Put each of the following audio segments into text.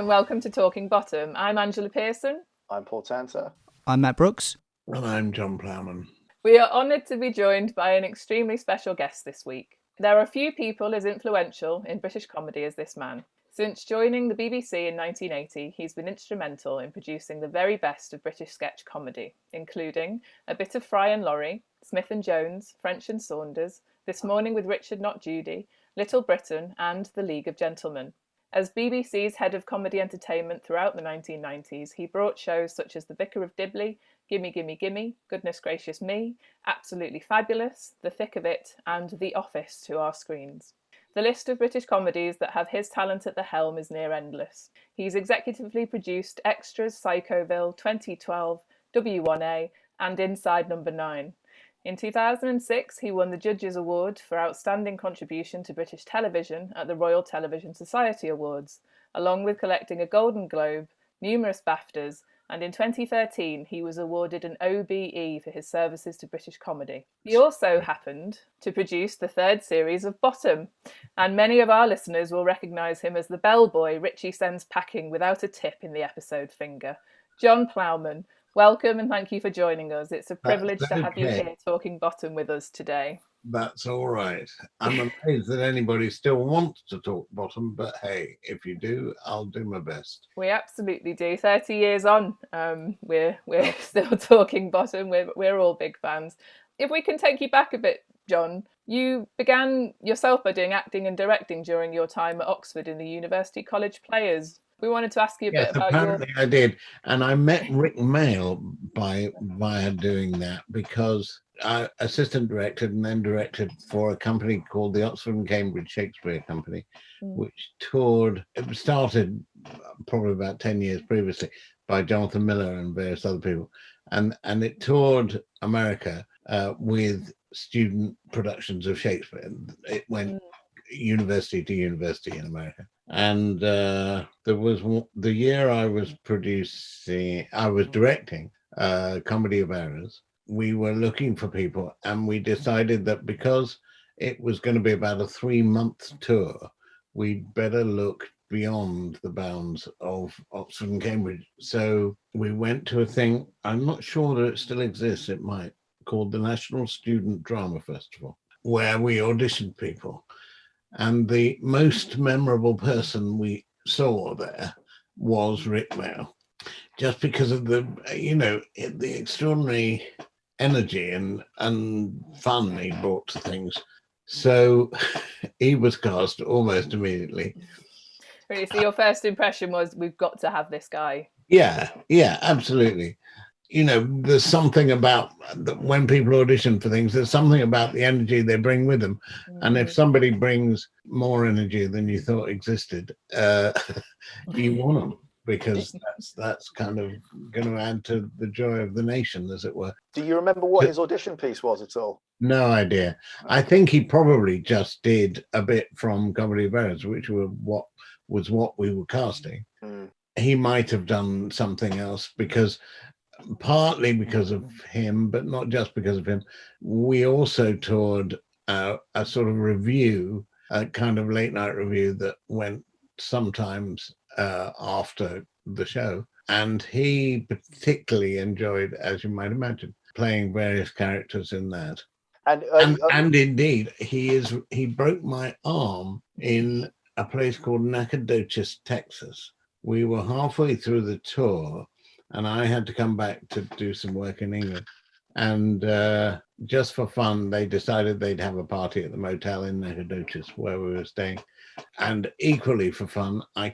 and welcome to Talking Bottom. I'm Angela Pearson. I'm Paul Tanter. I'm Matt Brooks. And I'm Jon Plowman. We are honoured to be joined by an extremely special guest this week. There are few people as influential in British comedy as this man. Since joining the BBC in 1980, he's been instrumental in producing the very best of British sketch comedy, including A Bit of Fry and Laurie, Smith and Jones, French and Saunders, This Morning with Richard Not Judy, Little Britain, and The League of Gentlemen. As BBC's head of comedy entertainment throughout the 1990s, he brought shows such as The Vicar of Dibley, Gimme Gimme Gimme, Goodness Gracious Me, Absolutely Fabulous, The Thick of It, and The Office to our screens. The list of British comedies that have his talent at the helm is near endless. He's executively produced Extras, Psychoville, 2012, W1A, and Inside Number 9. In 2006, he won the Judges Award for Outstanding Contribution to British Television at the Royal Television Society Awards, along with collecting a Golden Globe, numerous BAFTAs, and in 2013 he was awarded an OBE for his services to British comedy. He also happened to produce the third series of Bottom, and many of our listeners will recognise him as the bellboy Richie sends packing without a tip in the episode finger. Jon Plowman, welcome and thank you for joining us. It's a privilege to have you here talking Bottom with us today. That's all right. I'm amazed that anybody still wants to talk Bottom, but hey, if you do, I'll do my best. We absolutely do. 30 years on, we're still talking Bottom. We're all big fans. If we can take you back a bit, Jon, you began yourself by doing acting and directing during your time at Oxford in the University College Players. We wanted to ask you a bit about apparently I did. And I met Rik Mayall via doing that because I assistant directed and then directed for a company called the Oxford and Cambridge Shakespeare Company, which toured, it started probably about 10 years previously by Jonathan Miller and various other people. And it toured America with student productions of Shakespeare. It went university to university in America. And there was the year I was directing Comedy of Errors. We were looking for people, and we decided that because it was going to be about a 3-month tour, we'd better look beyond the bounds of Oxford and Cambridge. So we went to a thing, I'm not sure that it still exists, it might, called the National Student Drama Festival, where we auditioned people. And the most memorable person we saw there was Rik Mayall, just because of the extraordinary energy and fun he brought to things. So he was cast almost immediately. Really? So your first impression was, we've got to have this guy? Yeah, absolutely. There's something about when people audition for things, there's something about the energy they bring with them. And if somebody brings more energy than you thought existed, you want them, because that's kind of going to add to the joy of the nation, as it were. Do you remember what his audition piece was at all? No idea. I think he probably just did a bit from Comedy of Errors, which was what we were casting. He might have done something else, partly because of him, but not just because of him. We also toured a sort of review, a kind of late night review that went sometimes after the show. And he particularly enjoyed, as you might imagine, playing various characters in that. And indeed, he broke my arm in a place called Nacogdoches, Texas. We were halfway through the tour, and I had to come back to do some work in England. And just for fun, they decided they'd have a party at the motel in Nacogdoches where we were staying. And equally for fun, I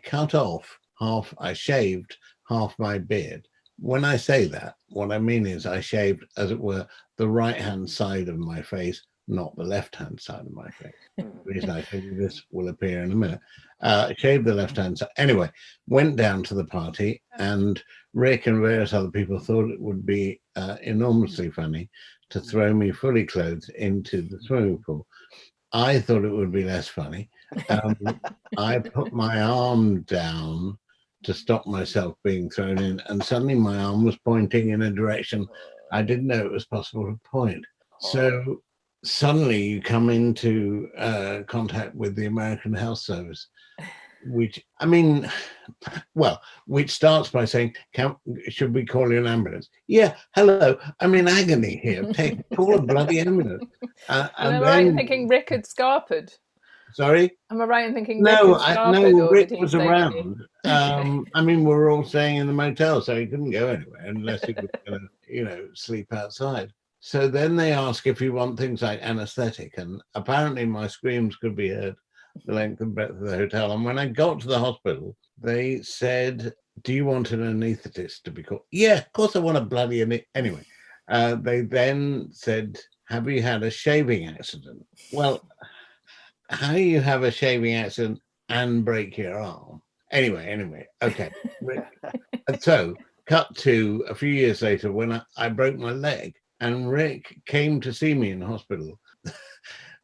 shaved half my beard. When I say that, what I mean is I shaved, as it were, the right-hand side of my face, not the left-hand side of my face. The reason I tell you this will appear in a minute. Shaved the left-hand side. Anyway, went down to the party, and Rik and various other people thought it would be enormously funny to throw me fully clothed into the swimming pool. I thought it would be less funny. I put my arm down to stop myself being thrown in, and suddenly my arm was pointing in a direction I didn't know it was possible to point. So suddenly you come into contact with the American Health Service, which, I mean, well, which starts by saying, should we call you an ambulance? Yeah, hello, I'm in agony here. Call a bloody ambulance. Am I right in thinking Rik had scarpered? Sorry? Am I right in thinking Rik had scarpered? No, or Rik did he was around. I mean, we were all staying in the motel, so he couldn't go anywhere unless he was going to, sleep outside. So then they ask if you want things like anesthetic, and apparently my screams could be heard the length and breadth of the hotel. And when I got to the hospital, they said, do you want an anaesthetist to be called? Yeah, of course I want a bloody anyway. They then said, have you had a shaving accident? Well, how do you have a shaving accident and break your arm? Anyway, okay. So cut to a few years later when I broke my leg, and Rik came to see me in the hospital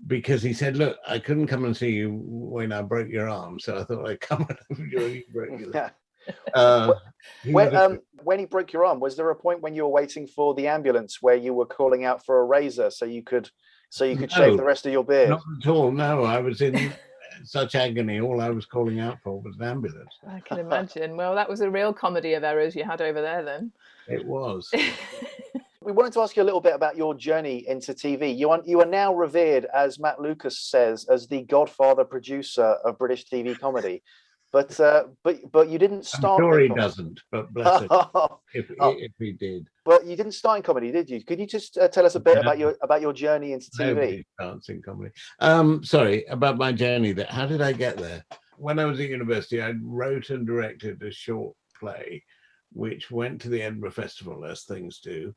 because he said, look, I couldn't come and see you when I broke your arm, so I thought I'd come and you broke your leg. When he broke your arm, was there a point when you were waiting for the ambulance where you were calling out for a razor so you could shave the rest of your beard? Not at all, no. I was in such agony. All I was calling out for was an ambulance. I can imagine. Well, that was a real comedy of errors you had over there then. It was. We wanted to ask you a little bit about your journey into TV. You are now revered, as Matt Lucas says, as the Godfather producer of British TV comedy. But you didn't start. I'm sure he doesn't, but bless him, if he did. But you didn't start in comedy, did you? Could you just tell us a bit about your journey into TV? Nobody starts in comedy. Sorry, about my journey there. How did I get there? When I was at university, I wrote and directed a short play, which went to the Edinburgh Festival, as things do.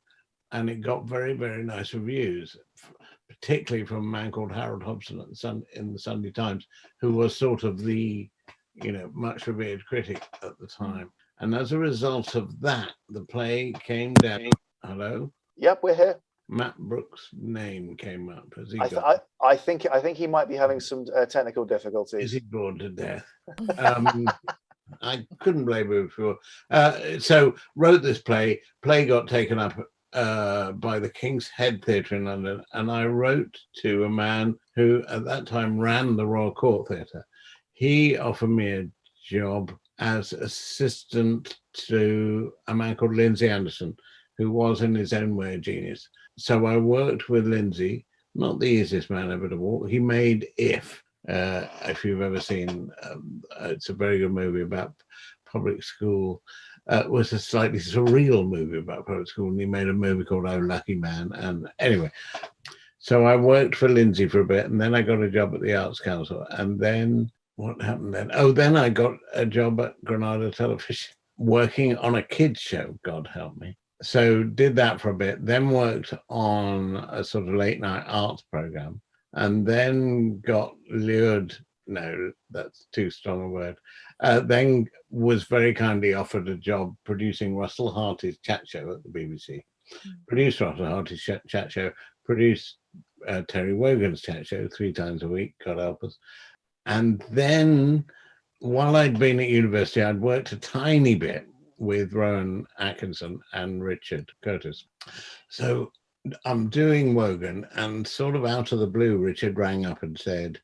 And it got very, very nice reviews, particularly from a man called Harold Hobson in the Sunday Times, who was sort of the, much revered critic at the time. And as a result of that, the play came down. Hello? Yep, we're here. Matt Brooks' name came up. Has he I think he might be having some technical difficulties. Is he bored to death? I couldn't blame him for. So wrote this play. Play got taken up by the King's Head Theatre in London, and I wrote to a man who at that time ran the Royal Court Theatre. He offered me a job as assistant to a man called Lindsay Anderson, who was in his own way a genius. So I worked with Lindsay, not the easiest man ever to walk. He made If you've ever seen, it's a very good movie about public school. It was a slightly surreal movie about public school, and he made a movie called Oh Lucky Man. And anyway, so I worked for Lindsay for a bit, and then I got a job at the Arts Council. And then what happened then? Oh, then I got a job at Granada Television working on a kids show, God help me. So did that for a bit, then worked on a sort of late night arts program, and then got lured. No, that's too strong a word. Then was very kindly offered a job producing Russell Harty's chat show at the BBC. Produced Russell Harty's chat show, produced Terry Wogan's chat show 3 times a week, God help us. And then while I'd been at university, I'd worked a tiny bit with Rowan Atkinson and Richard Curtis. So I'm doing Wogan, and sort of out of the blue, Richard rang up and said,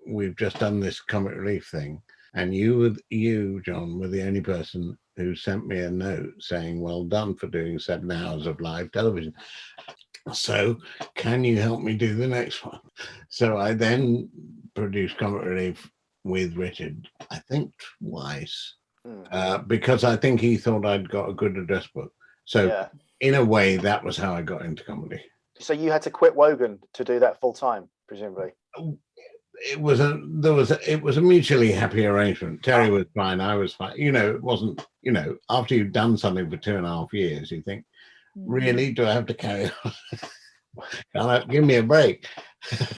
we've just done this comic relief thing, and you, John, were the only person who sent me a note saying, well done for doing 7 hours of live television. So can you help me do the next one? So I then produced comic relief with Richard, I think twice, because I think he thought I'd got a good address book. So in a way, that was how I got into comedy. So you had to quit Wogan to do that full time, presumably? It was a mutually happy arrangement. Terry was fine, I was fine. It wasn't, after you've done something for 2.5 years, you think, really, do I have to carry on? Give me a break.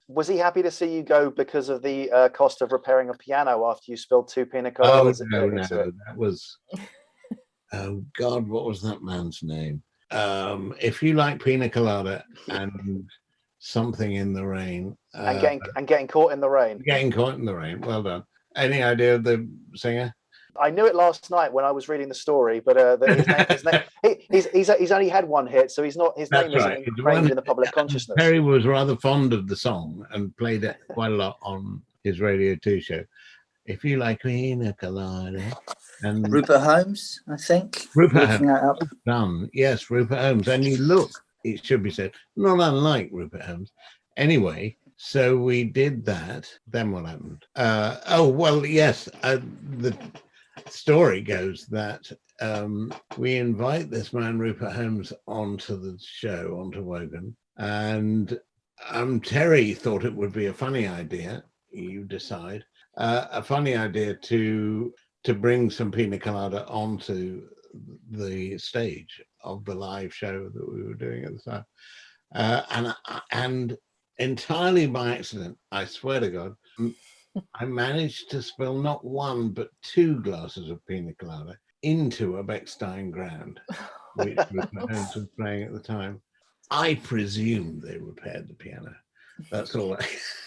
Was he happy to see you go because of the cost of repairing a piano after you spilled 2 pina coladas? Oh, no, that was, oh God, what was that man's name? If you like pina colada and something in the rain. And getting caught in the rain. Getting caught in the rain. Well done. Any idea of the singer? I knew it last night when I was reading the story, but he's only had one hit, so his name isn't ingrained in the public consciousness. Perry was rather fond of the song and played it quite a lot on his Radio 2 show. If you like pina colada. And Rupert Holmes, I think. Rupert Looking that up. Holmes. Yes, Rupert Holmes. And you look, it should be said, not unlike Rupert Holmes. Anyway, so we did that. Then what happened? Yes. The story goes that we invite this man, Rupert Holmes, onto the show, onto Wogan. And Terry thought it would be a funny idea, you decide, a funny idea to bring some pina colada onto the stage of the live show that we were doing at the time. And entirely by accident, I swear to God, I managed to spill not one, but 2 glasses of pina colada into a Bechstein Grand, which Rupert Holmes was playing at the time. I presume they repaired the piano. That's all.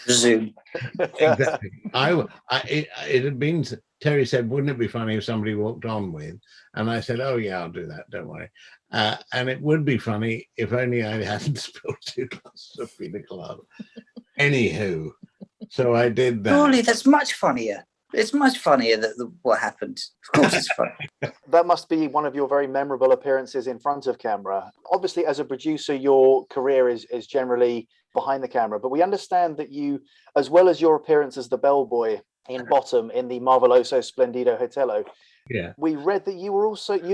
Presume. Exactly. It had been. Terry said, "Wouldn't it be funny if somebody walked on with?" And I said, "Oh yeah, I'll do that. Don't worry." And it would be funny if only I hadn't spilled 2 glasses of pina colada. Anywho, so I did that. Surely that's much funnier. It's much funnier that what happened. Of course, it's funny. That must be one of your very memorable appearances in front of camera. Obviously, as a producer, your career is generally behind the camera, but we understand that you, as well as your appearance as the bellboy in Bottom in the Marveloso Splendido Hotello, yeah, we read that you'd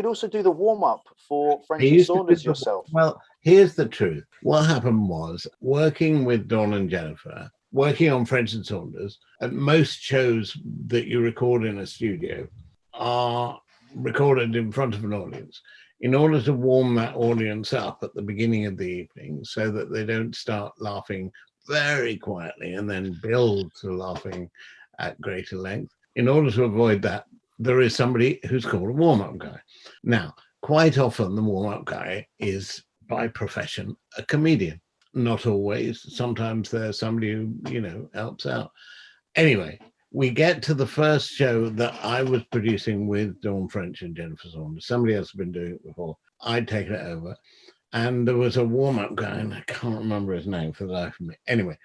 also do the warm-up for French and Saunders yourself. Well, here's the truth. What happened was, working with Dawn and Jennifer, working on French and Saunders, at most shows that you record in a studio are recorded in front of an audience in order to warm that audience up at the beginning of the evening so that they don't start laughing very quietly and then build to laughing at greater length. In order to avoid that, there is somebody who's called a warm-up guy. Now, quite often the warm-up guy is by profession a comedian. Not always. Sometimes there's somebody who, helps out. Anyway, we get to the first show that I was producing with Dawn French and Jennifer Saunders. Somebody else had been doing it before. I'd taken it over. And there was a warm-up guy, and I can't remember his name for the life of me. Anyway,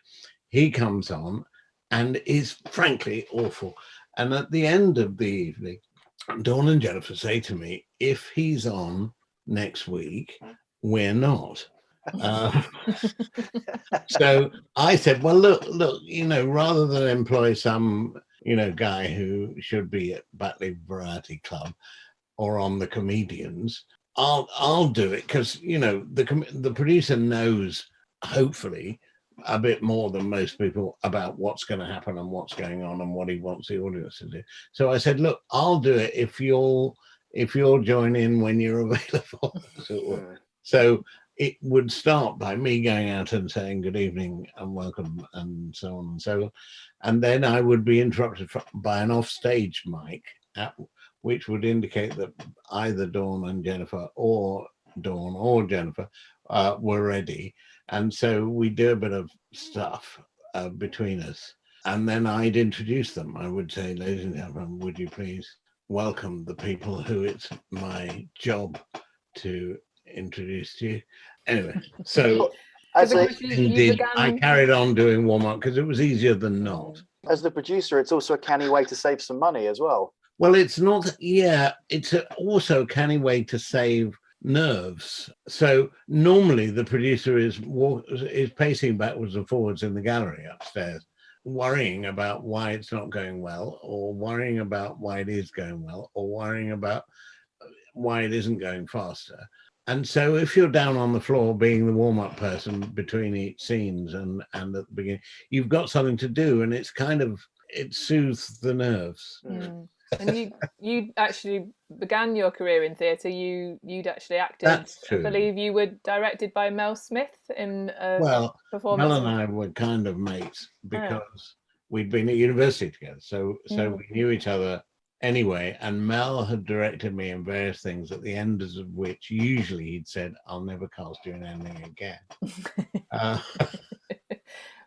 he comes on and is frankly awful. And at the end of the evening, Dawn and Jennifer say to me, if he's on next week, we're not. So I said, well, look, rather than employ some, guy who should be at Batley Variety Club or on the comedians, I'll do it because, the producer knows, hopefully, a bit more than most people about what's going to happen and what's going on and what he wants the audience to do. So I said, look, I'll do it if you'll join in when you're available. So it would start by me going out and saying good evening and welcome and so on and so on. And then I would be interrupted by an offstage mic, which would indicate that either Dawn and Jennifer or Dawn or Jennifer were ready. And so we do a bit of stuff between us. And then I'd introduce them. I would say, ladies and gentlemen, would you please welcome the people who it's my job to introduce to you. Anyway, so I carried on doing warm-up because it was easier than not. As the producer, it's also a canny way to save some money as well. Well, it's not, it's also a canny way to save nerves. So normally the producer is pacing backwards and forwards in the gallery upstairs, worrying about why it's not going well, or worrying about why it is going well, or worrying about why it isn't going faster. And so if you're down on the floor being the warm-up person between each scenes and at the beginning, you've got something to do, and it soothes the nerves. Mm. And you actually began your career in theatre. You'd actually acted. That's true. I believe you were directed by Mel Smith in a performance. Mel and I were kind of mates because we'd been at university together, so we knew each other anyway. And Mel had directed me in various things, at the end of which usually he'd said, "I'll never cast you in anything again."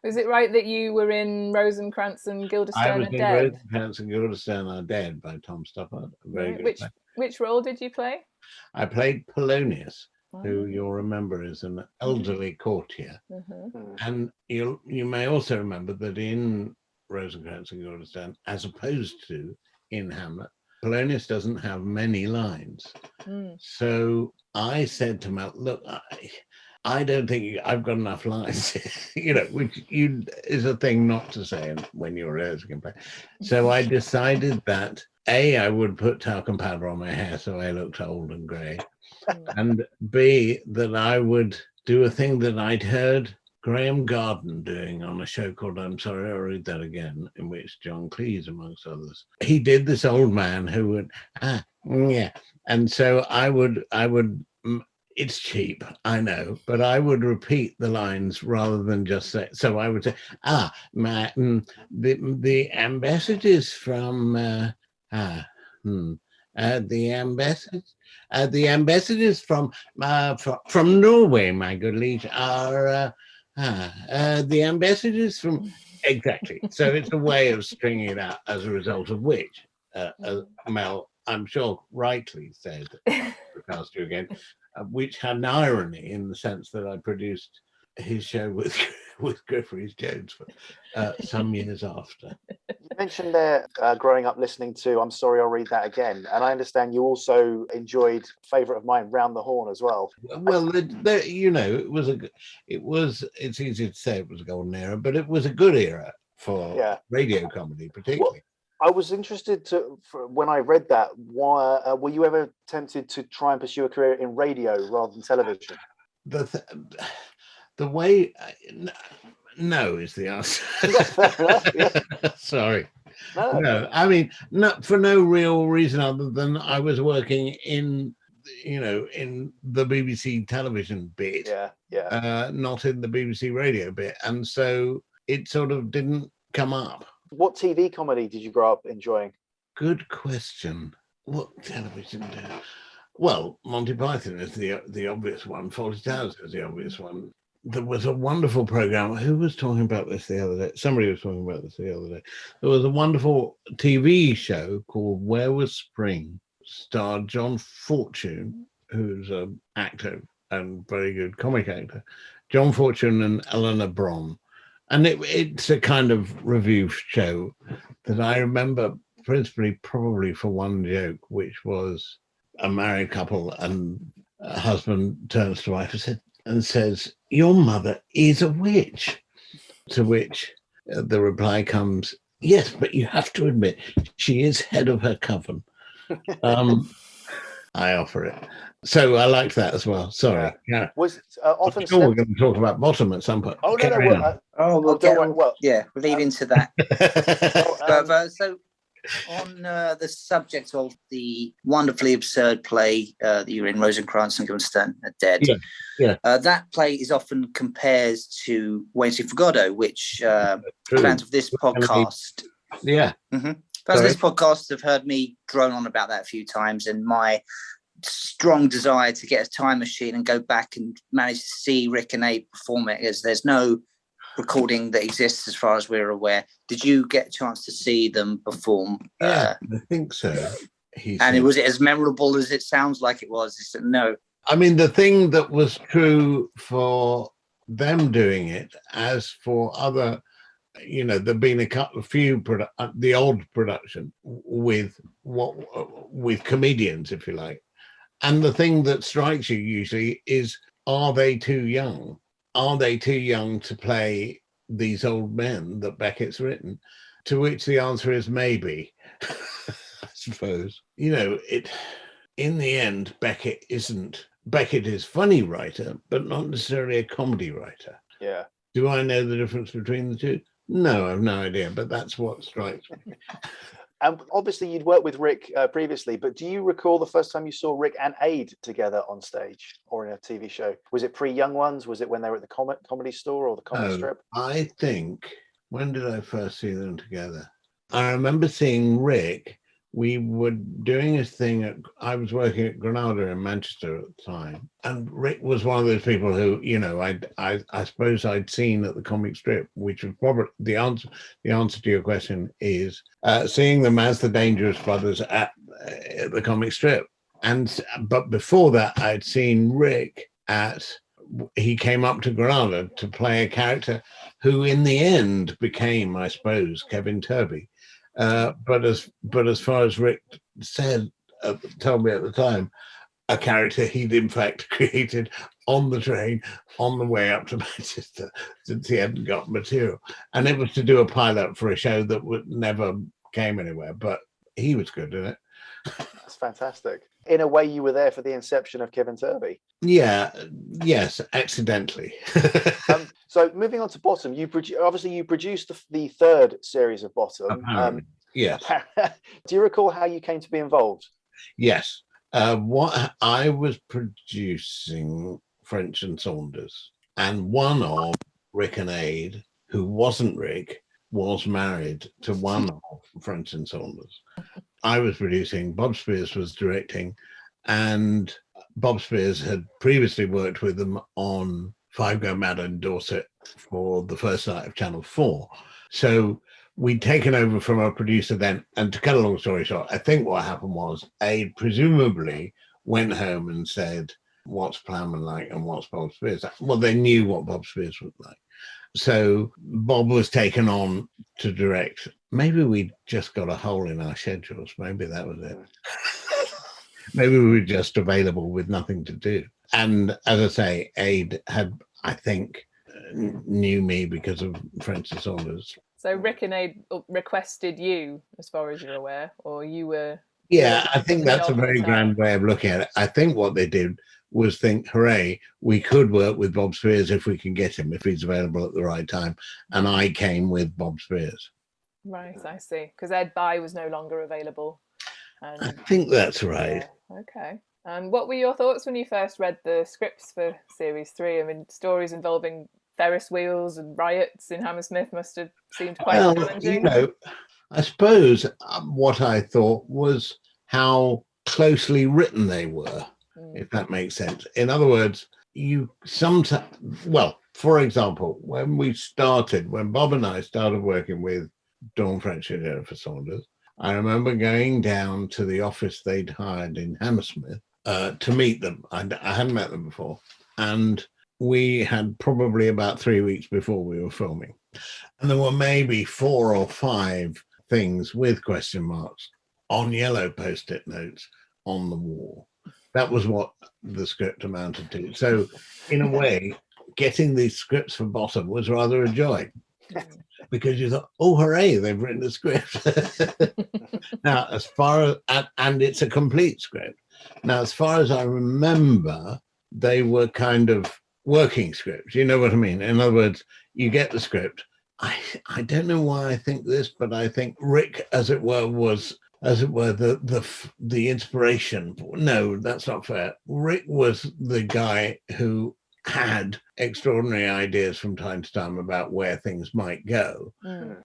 Was it right that you were in Rosencrantz and Guildenstern I was Are in Dead? Rosencrantz and Guildenstern Are Dead by Tom Stoppard. Which role did you play? I played Polonius, who you'll remember is an elderly courtier. And you may also remember that in Rosencrantz and Guildenstern, as opposed to in Hamlet. Polonius doesn't have many lines. So I said to Mel, look, I don't think I've got enough lines, which is a thing not to say when you're rehearsing. So I decided that A, I would put talcum powder on my hair so I looked old and grey, and B, that I would do a thing that I'd heard Graham Garden doing on a show called I'm Sorry, I'll Read That Again, in which John Cleese, amongst others, he did this old man who would, yeah. And so I would, it's cheap, I know, but I would repeat the lines rather than just say, so I would say, the ambassadors from, the ambassadors from Norway, my good liege, are the ambassadors from, exactly. So it's a way of stringing it out, as a result of which, Mel, I'm sure, rightly said, cast you again, which had an irony in the sense that I produced his show with Griff Rhys-Jones for some years after. You mentioned there growing up listening to I'm Sorry, I'll Read That Again, and I understand you also enjoyed favourite of mine, Round the Horn, as well. Well, it's easy to say it was a golden era, but it was a good era for radio comedy, particularly. I was interested when I read that, why were you ever tempted to try and pursue a career in radio rather than television? The way, no is the answer. Sorry. No, I mean, not for no real reason other than I was working in the BBC television bit, not in the BBC radio bit, and so it sort of didn't come up. What TV comedy did you grow up enjoying? Good question. What television did? Well, Monty Python is the obvious one. Fawlty Towers is the obvious one. There was a wonderful program. Who was talking about this the other day? Somebody was talking about this the other day. There was a wonderful TV show called Where Was Spring? Starred John Fortune, who's an actor and very good comic actor. John Fortune and Eleanor Bron. And it's a kind of review show that I remember principally probably for one joke, which was a married couple and a husband turns to wife and says, your mother is a witch. To which the reply comes, yes, but you have to admit she is head of her coven. I offer it. So I liked that as well. Sorry. Yeah. Was often sure we're going to talk about bottom at some point. Oh no! We'll lead into that. So on the subject of the wonderfully absurd play that you were in, Rosencrantz and Guildenstern are Dead. That play is often compared to Wednesday for Godot, which fans of this podcast. Fans of this podcast have heard me drone on about that a few times, and my strong desire to get a time machine and go back and manage to see Rik and Ade perform it, as there's no recording that exists as far as we're aware. Did you get a chance to see them perform? I think so. Was it as memorable as it sounds like it was? He said no. I mean, the thing that was true for them doing it, as for other, there've been a few the old production with comedians, if you like. And the thing that strikes you usually is, are they too young? Are they too young to play these old men that Beckett's written? To which the answer is maybe, I suppose. In the end, Beckett is funny writer, but not necessarily a comedy writer. Yeah. Do I know the difference between the two? No, I have no idea, but that's what strikes me. And obviously you'd worked with Rik previously, but do you recall the first time you saw Rik and Ade together on stage or in a TV show? Was it pre-Young Ones? Was it when they were at the comedy store or the comic strip? I think, when did I first see them together? I remember seeing Rik. We were doing a thing I was working at Granada in Manchester at the time, and Rik was one of those people who, I suppose I'd seen at the comic strip, which was probably the answer to your question is seeing them as the Dangerous Brothers at the comic strip. But before that, I'd seen Rik he came up to Granada to play a character who in the end became, I suppose, Kevin Turby. But as far as Rik said, told me at the time, a character he'd in fact created on the train on the way up to Manchester, since he hadn't got material. And it was to do a pilot for a show that never came anywhere, but he was good in it. That's fantastic. In a way, you were there for the inception of Kevin Turby. Yeah, yes, accidentally. So moving on to Bottom, you produced the third series of Bottom. Yes. Do you recall how you came to be involved? Yes. What I was producing French and Saunders, and one of Rik and Ade, who wasn't Rik, was married to one of French and Saunders. I was producing, Bob Spears was directing, and Bob Spears had previously worked with them on Five Go Mad in Dorset for the first night of Channel 4. So we'd taken over from a producer then, and to cut a long story short, I think what happened was Ade presumably went home and said, what's Plowman like and what's Bob Spears like? Well, they knew what Bob Spears was like. So Bob was taken on to direct. Maybe we just got a hole in our schedules. Maybe that was it. Maybe we were just available with nothing to do. And as I say, Ade had, I think, knew me because of French and Saunders. So Rik and Ade requested you, as far as you're aware, or you were... Yeah, I think that's a very grand way of looking at it. I think what they did was think, hooray, we could work with Bob Spears if we can get him, if he's available at the right time. And I came with Bob Spears. Right, I see. Because Ed Bye was no longer available. And, I think that's right. Yeah, okay. And what were your thoughts when you first read the scripts for Series 3? I mean, stories involving Ferris wheels and riots in Hammersmith must have seemed quite challenging. You know, I suppose what I thought was how closely written they were, if that makes sense. In other words, you sometimes, well, for example, when Bob and I started working with Dawn French and Jennifer Saunders, I remember going down to the office they'd hired in Hammersmith to meet them. I hadn't met them before. And we had probably about 3 weeks before we were filming. And there were maybe 4 or 5 things with question marks on yellow Post-it notes on the wall. That was what the script amounted to. So in a way, getting these scripts for Bottom was rather a joy, because you thought, oh, hooray, they've written a script. Now, as far as, and it's a complete script. Now, as far as I remember, they were kind of working scripts. You know what I mean? In other words, you get the script. I don't know why I think this, but I think Rik, as it were, was, as it were, the inspiration. No, that's not fair. Rik was the guy who had extraordinary ideas from time to time about where things might go.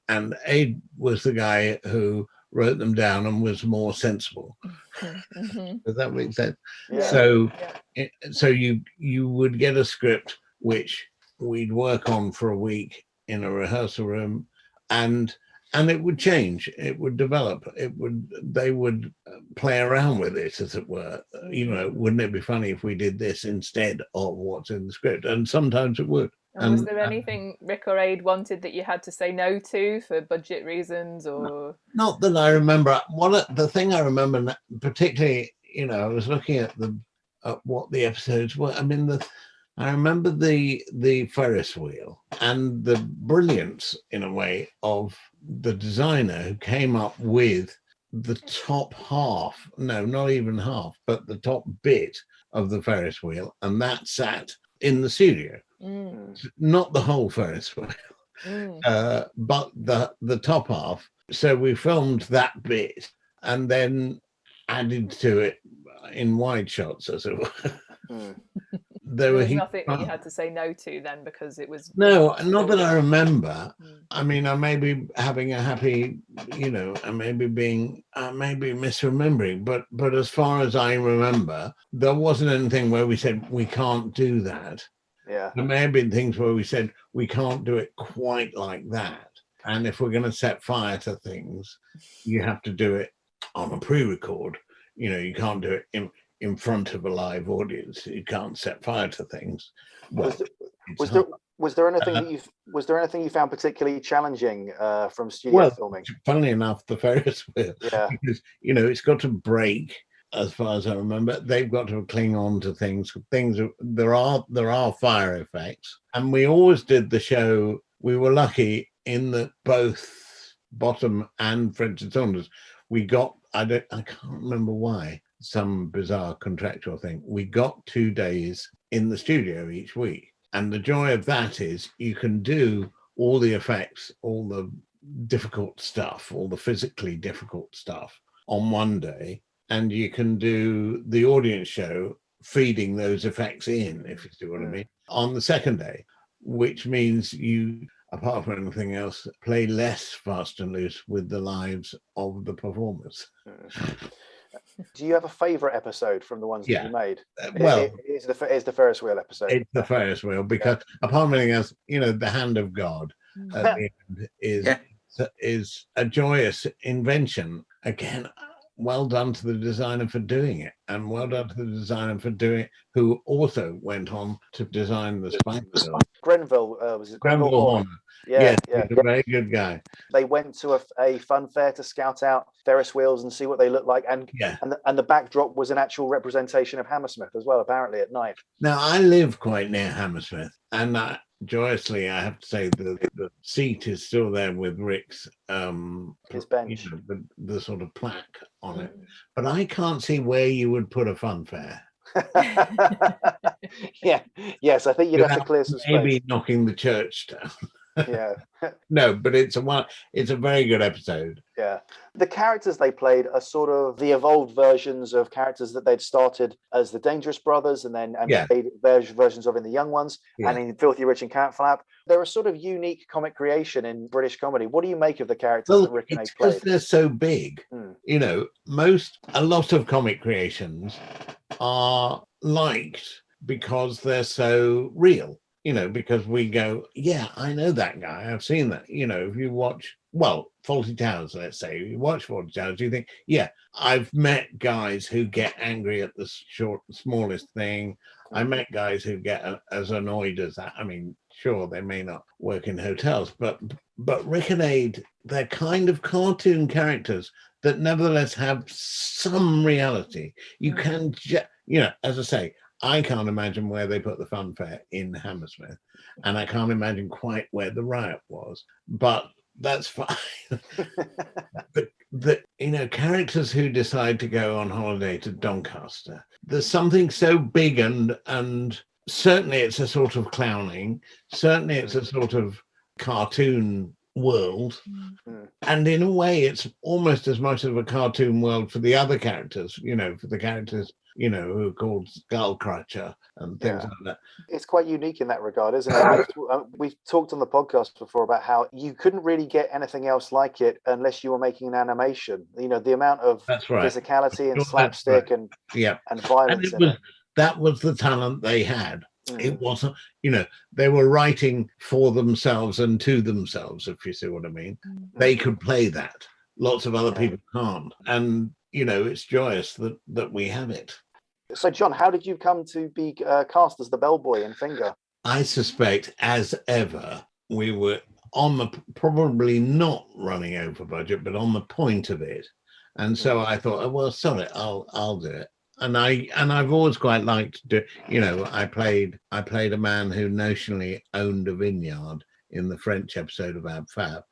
And Ade was the guy who wrote them down and was more sensible. Does that make sense? Yeah. So you would get a script which we'd work on for a week in a rehearsal room, and it would change, it would develop, they would play around with it, as it were. You know, wouldn't it be funny if we did this instead of what's in the script? And sometimes it would. And was there anything Rik or Ade wanted that you had to say no to for budget reasons, or? Not that I remember. The thing I remember particularly, you know, I was looking at what the episodes were. I mean, I remember the Ferris wheel and the brilliance, in a way, of the designer who came up with the top half, no, not even half, but the top bit of the Ferris wheel, and that sat in the studio. Not the whole Ferris wheel, but the top half. So we filmed that bit and then added to it in wide shots, as it were. There was nothing that you had to say no to then, because it was... No, not that I remember. I mean, I may be having a happy, you know, I may be misremembering, but as far as I remember, there wasn't anything where we said we can't do that. Yeah. There may have been things where we said we can't do it quite like that. And if we're going to set fire to things, you have to do it on a pre-record. You know, you can't do it in front of a live audience. You can't set fire to things. Well, Was there anything you found particularly challenging from studio filming? Funnily enough, the Ferris wheel. Yeah. Because it's got to break. As far as I remember, they've got to cling on to things. There are fire effects, and we always did the show. We were lucky in that both Bottom and French and Saunders, we got. I can't remember why. Some bizarre contractual thing. We got 2 days in the studio each week, and the joy of that is you can do all the effects, all the difficult stuff, all the physically difficult stuff on one day. And you can do the audience show feeding those effects in, if you see what I mean, on the second day, which means you, apart from anything else, play less fast and loose with the lives of the performers. Do you have a favourite episode from the ones that you made? It's the Ferris wheel episode. It's the Ferris wheel, because apart from anything else, the hand of God at the end is a joyous invention. Again, well done to the designer for doing it, and well done to the designer for doing it, who also went on to design the spike film. Grenville, was it Grenville Horner? Yeah, he's a very good guy. They went to a fun fair to scout out Ferris wheels and see what they look like, and the backdrop was an actual representation of Hammersmith as well, apparently, at night. Now, I live quite near Hammersmith, and joyously, I have to say the seat is still there with Rik's his bench, the sort of plaque on it. But I can't see where you would put a fun fair. Yes, I think you'd have to clear some space. Maybe knocking the church down. No, but it's a very good episode. Yeah, the characters they played are sort of the evolved versions of characters that they'd started as the Dangerous Brothers, and played versions of in the Young Ones, and in Filthy Rich and Cat Flap. They're a sort of unique comic creation in British comedy. What do you make of the characters that Rik and Ade played? Because they're so big. A lot of comic creations are liked because they're so real. Because we go, I know that guy. I've seen that. If you watch, Fawlty Towers, let's say, you watch Fawlty Towers, you think, I've met guys who get angry at the smallest thing. I met guys who get as annoyed as that. I mean, sure, they may not work in hotels, but Rik and Ade, they're kind of cartoon characters that nevertheless have some reality. You can, as I say, I can't imagine where they put the fun fair in Hammersmith, and I can't imagine quite where the riot was, but that's fine. But characters who decide to go on holiday to Doncaster, there's something so big and certainly it's a sort of clowning, certainly it's a sort of cartoon world, and in a way it's almost as much of a cartoon world for the other characters, for the characters who are called Skullcrutcher and things like that. It's quite unique in that regard, isn't it? We've talked on the podcast before about how you couldn't really get anything else like it unless you were making an animation. The amount of physicality and slapstick and violence in it. That was the talent they had. It wasn't, they were writing for themselves and to themselves, if you see what I mean. They could play that. Lots of other people can't. And, it's joyous that we have it. So, Jon, how did you come to be cast as the bellboy in Finger? I suspect, as ever, we were on the, probably not running over budget, but on the point of it. And so I thought, I'll do it. And I've always quite liked to do, I played a man who notionally owned a vineyard in the French episode of Ab Fab.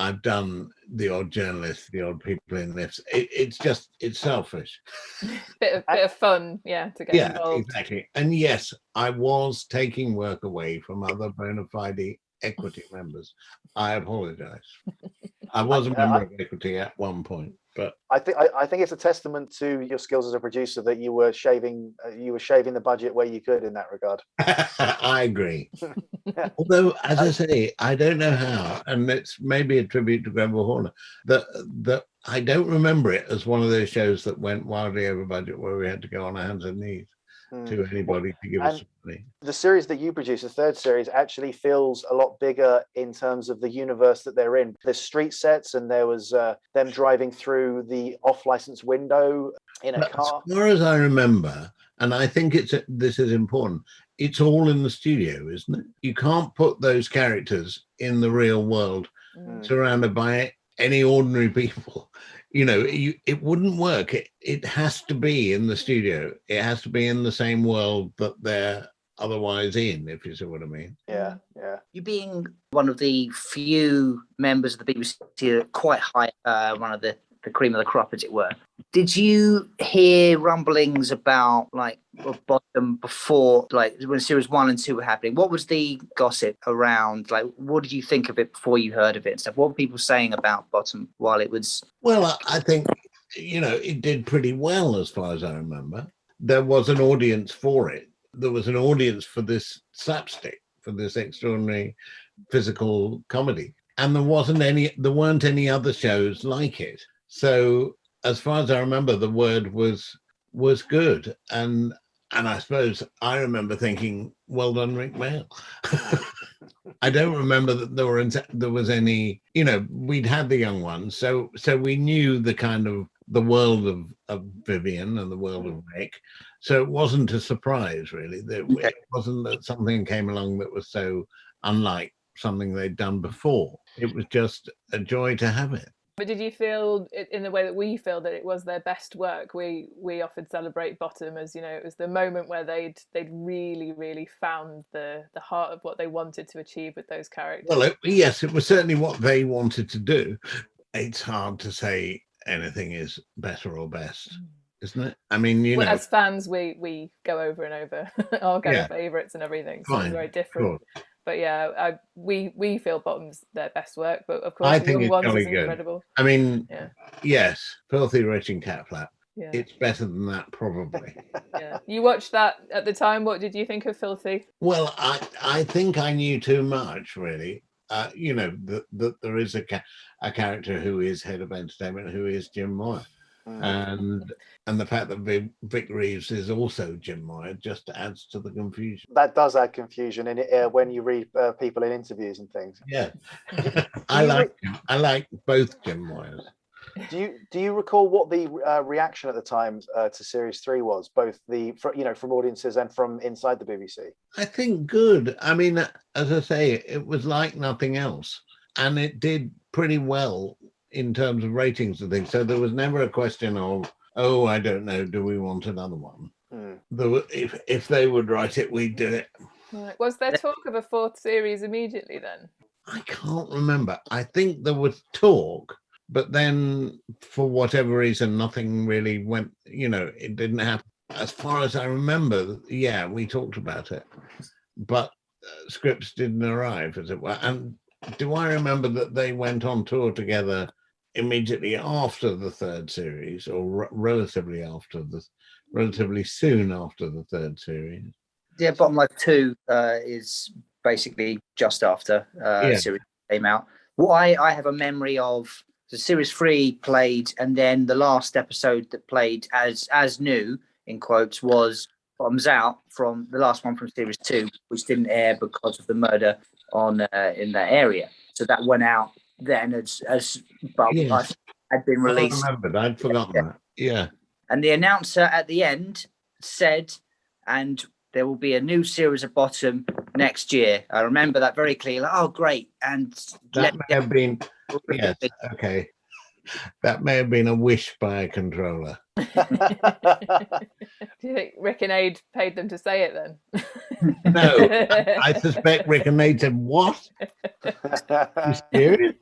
I've done the odd journalist, the odd people in lifts. It's selfish. bit of fun, to get involved. Yeah, exactly. And yes, I was taking work away from other bona fide equity members. I apologize. I was a member of equity at one point, but I think it's a testament to your skills as a producer that you were shaving the budget where you could in that regard. I agree. Although, as I say, I don't know how, and it's maybe a tribute to Grenville Horner, that I don't remember it as one of those shows that went wildly over budget where we had to go on our hands and knees to anybody to give us money. The series that you produce, the third series, actually feels a lot bigger in terms of the universe that they're in. There's street sets, and there was them driving through the off-license window in a car. As far as I remember, and I think this is important, it's all in the studio, isn't it? You can't put those characters in the real world surrounded by any ordinary people. You know, it wouldn't work. It has to be in the studio. It has to be in the same world that they're otherwise in, if you see what I mean. Yeah. You being one of the few members of the BBC that are quite high, one of the cream of the crop, as it were. Did you hear rumblings about like Bottom before, like when series 1 and 2 were happening? What was the gossip around? Like, what did you think of it before you heard of it and stuff? What were people saying about Bottom while it was? Well, I think, you know, it did pretty well as far as I remember. There was an audience for it. There was an audience for this slapstick, for this extraordinary physical comedy, and there weren't any other shows like it. So as far as I remember, the word was good, and I suppose I remember thinking, well done, Rik Mayall. I don't remember that there was any, you know, we'd had the young ones, so we knew the kind of the world of Vivian and the world of Rik. So it wasn't a surprise, really. It wasn't that something came along that was so unlike something they'd done before. It was just a joy to have it. But did you feel, in the way that we feel, that it was their best work? We often celebrate Bottom as, you know, it was the moment where they'd really, really found the heart of what they wanted to achieve with those characters. Well, yes, it was certainly what they wanted to do. It's hard to say anything is better or best, isn't it? I mean, you know, as fans, we go over and over our favourites and everything, so it's very different. Sure. But yeah, we feel Bottom's their best work, but of course, I the think young it's ones is good. incredible. I mean, yes, Filthy Rich and Cat Flap. Yeah. It's better than that, probably. Yeah, you watched that at the time. What did you think of Filthy? Well, I think I knew too much, really. You know, that there is a character who is head of entertainment, who is Jim Moyer. And the fact that Vic Reeves is also Jim Moyer just adds to the confusion. That does add confusion in when you read people in interviews and things. Yeah, I like both Jim Moyers. Do you recall what the reaction at the time to Series 3 was, both from audiences and from inside the BBC? I think good. I mean, as I say, it was like nothing else, and it did pretty well in terms of ratings and things. So there was never a question of, oh, I don't know, do we want another one? If they would write it, we'd do it. Right. Was there talk of a 4th series immediately then? I can't remember. I think there was talk, but then for whatever reason, nothing really went, you know, it didn't happen. As far as I remember, yeah, we talked about it, but scripts didn't arrive, as it were. And do I remember that they went on tour together immediately after the 3rd series, or relatively soon after the 3rd series? Yeah, Bottom Life 2 is basically just after series came out. What I have a memory of, the series 3 played, and then the last episode that played as new, in quotes, was Bottoms Out, from the last one from series 2, which didn't air because of the murder on in that area. So that went out then as Life had been released. I remembered. I'd forgotten that. Yeah. And the announcer at the end said, and there will be a new series of Bottom next year. I remember that very clearly. Like, oh, great. And that may have been, yes, okay. That may have been a wish by a controller. Do you think Rik and Ade paid them to say it then? No, I suspect Rik and Ade said, what? You serious?